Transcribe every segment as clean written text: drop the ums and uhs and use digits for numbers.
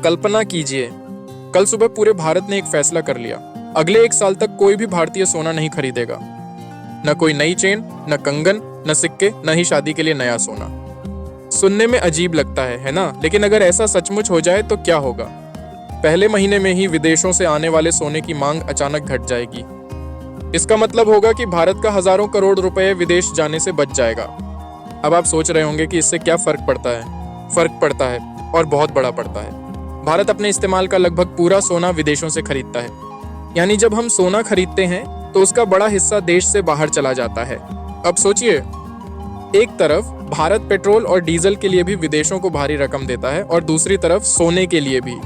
कल्पना कीजिए, कल सुबह पूरे भारत ने एक फैसला कर लिया, अगले 1 साल तक कोई भी भारतीय सोना नहीं खरीदेगा। न कोई नई चेन, न कंगन, न सिक्के, न ही शादी के लिए नया सोना। सुनने में अजीब लगता है ना? लेकिन अगर ऐसा सचमुच हो जाए तो क्या होगा? पहले महीने में ही विदेशों से आने वाले सोने की मांग अचानक घट जाएगी। इसका मतलब होगा कि भारत का हजारों करोड़ रुपए विदेश जाने से बच जाएगा। अब आप सोच रहे होंगे कि इससे क्या फर्क पड़ता है? फर्क पड़ता है, और बहुत बड़ा पड़ता है। भारत अपने इस्तेमाल का लगभग पूरा सोना विदेशों से खरीदता है। यानी जब हम सोना खरीदते हैं तो उसका बड़ा हिस्सा देश से बाहर चला जाता है। अब सोचिए, एक तरफ भारत पेट्रोल और डीजल के लिए भी विदेशों को भारी रकम देता है, और दूसरी तरफ सोने के लिए भी।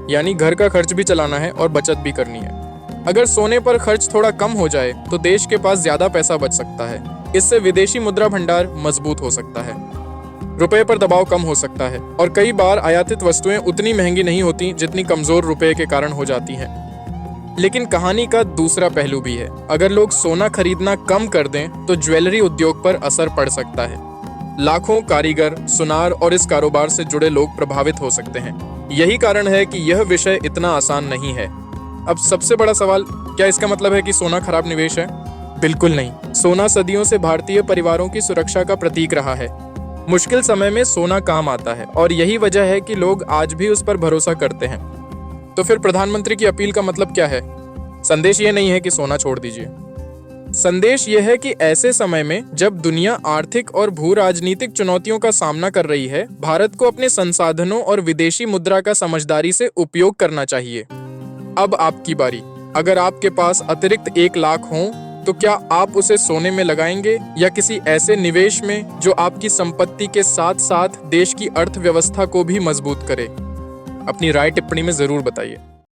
यानी घर का खर्च भी चलाना है और बचत भी करनी है। अगर सोने पर खर्च थोड़ा कम हो जाए तो देश के पास ज्यादा पैसा बच सकता है। इससे विदेशी मुद्रा भंडार मजबूत हो सकता है, रुपए पर दबाव कम हो सकता है, और कई बार आयातित वस्तुएं उतनी महंगी नहीं होती जितनी कमजोर रुपए के कारण हो जाती हैं। लेकिन कहानी का दूसरा पहलू भी है। अगर लोग सोना खरीदना कम कर दें तो ज्वेलरी उद्योग पर असर पड़ सकता है। लाखों कारीगर, सुनार और इस कारोबार से जुड़े लोग प्रभावित हो सकते हैं। यही कारण है कि यह विषय इतना आसान नहीं है। अब सबसे बड़ा सवाल, क्या इसका मतलब है कि सोना खराब निवेश है? बिल्कुल नहीं। सोना सदियों से भारतीय परिवारों की सुरक्षा का प्रतीक रहा है। मुश्किल समय में सोना काम आता है, और यही वजह है कि लोग आज भी उस पर भरोसा करते हैं। तो फिर प्रधानमंत्री की अपील का मतलब क्या है? संदेश ये नहीं है कि सोना छोड़ दीजिए। संदेश यह है कि ऐसे समय में जब दुनिया आर्थिक और भू राजनीतिक चुनौतियों का सामना कर रही है, भारत को अपने संसाधनों और विदेशी मुद्रा का समझदारी से उपयोग करना चाहिए। अब आपकी बारी। अगर आपके पास अतिरिक्त 1 लाख हो तो क्या आप उसे सोने में लगाएंगे या किसी ऐसे निवेश में जो आपकी संपत्ति के साथ साथ देश की अर्थव्यवस्था को भी मजबूत करे? अपनी राय टिप्पणी में जरूर बताइए।